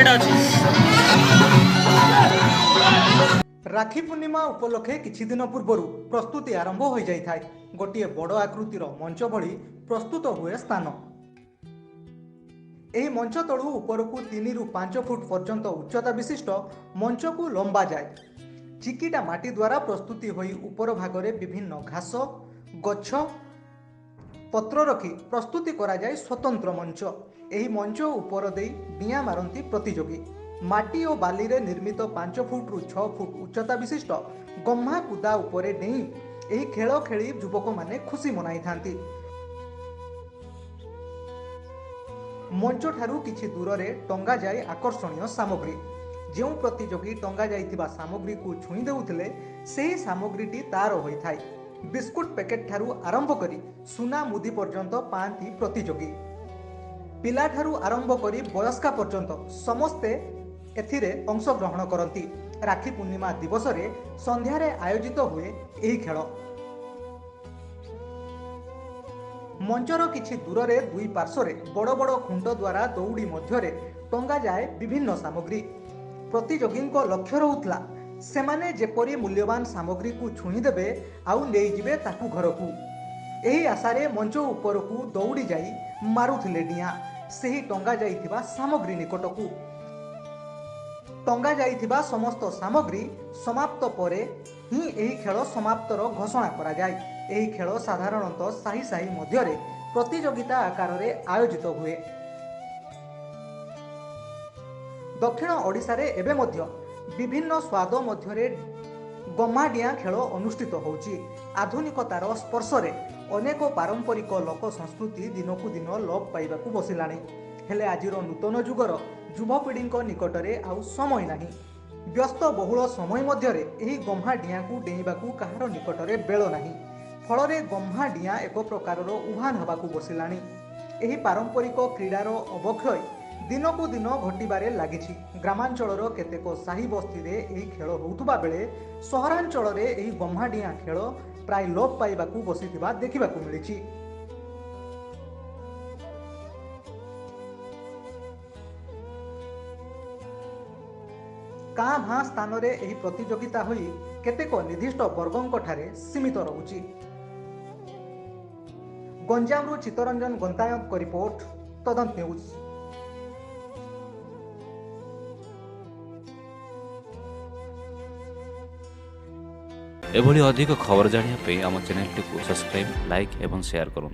ସେଇଟା ଅଛି। राखी पूर्णिमा उपलक्षे किछि दिन पूर्व प्रस्तुति आरंभ हो जाए। गोटे बड़ आकृतिर मंच भली प्रस्तुत हुए स्थान। यह मंच तलू उपरकू 3 ରୁ 5 फुट पर्यंत उच्चता विशिष्ट मंच को लंबा जाए। चिकिटा माटी द्वारा प्रस्तुति होई ऊपर भागरे विभिन्न घास गछ पत्र रखी प्रस्तुति करा जाए स्वतंत्र मंच। यही मंच उपर दे डिया मारती प्रतियोगी। माटी और बाली रे निर्मित 5 फुट रु 6 फुट उच्चता विशिष्ट गम्हा कुदा उपरे डेई यही खेल खेली युवक माने खुशी मनाई थांती। मंच ठारू किछि दूर रे टंगा जाए आकर्षणीय सामग्री। जो प्रतियोगी टंगा जाइथिबा सामग्री को छुई देउथिले सेही सामग्रीटी तार होइथाय। बिस्कुट पैकेट ठारू आरंभ करी सुना मुदी पर्यंत पांती प्रतियोगी। पिला ठारू आरंभ करी वयस्का पर्यंत समस्ते एथिरे अंशग्रहण करती। राखी पूर्णिमा दिवस रे संध्यारे आयोजित हुए यही खेल। मंचर किछि दूर रे दुई पार्श्वरे बड़ बड़ खुंट द्वारा दौड़ी मध्यरे टंगा जाए विभिन्न सामग्री। प्रतियोगी लक्ष्य रहुतला सेमाने जेपरी मूल्यवान सामग्री को छुई देबे आउ ले जिबे ताकू घरकू। एही आशारे मंच उपरकू दौड़ी जाई मारुथिले डिया सेही टंगा जाइथिबा सामग्री निकटकू। टंगा जाइथिबा समस्त सामग्री समाप्त परे ही एही खेल समाप्तर घोषणा करा जाए। एही खेल साधारणतः साही साही मध्यरे प्रतियोगिता आकार रे आयोजित हुए। दक्षिण ओडिशा रे एबे मध्य विभिन्न स्वाद मध्यरे गम्हा डिया खेल अनुष्ठित होउची। आधुनिकतार स्पर्श रे अनेक पारंपरिक लोक संस्कृति दिनकू दिन लोप पाइबाकू बसिलाणी। हेले आजिर नूतन जुगर युवपीढ़ी निकटरे आउ समय नाही। व्यस्त बहुल समय मध्यरे एही गम्हा डिया को डेइबाकू काहार निकटरे बेल नाही। फलरे गम्हा डिया एक प्रकारर उहान हबाकू बसिलाणी। एही पारंपरिक क्रीडार अवक्षय दिनकू दिन घटिबारे लागिछि। ग्रामांचलर केतेक साही बस्ती रे एही खेल होउथुबा बेले सहरांचल रे एही गम्हा डिया खेल प्राय लोप पाइबाकू बसिथिबा देखिबाकू मिलिछि। काँ भाँ स्थान रे एही प्रतियोगिता होई केतेक निर्दिष्ट वर्गों ठारे सीमित रहुछि। गंजामरू चित्तरंजन गंतायत को रिपोर्ट, तदंत न्यूज। एभली अधिक खबर जानिया पे आम चैनल को सब्सक्राइब लाइक एवं शेयर करूँ।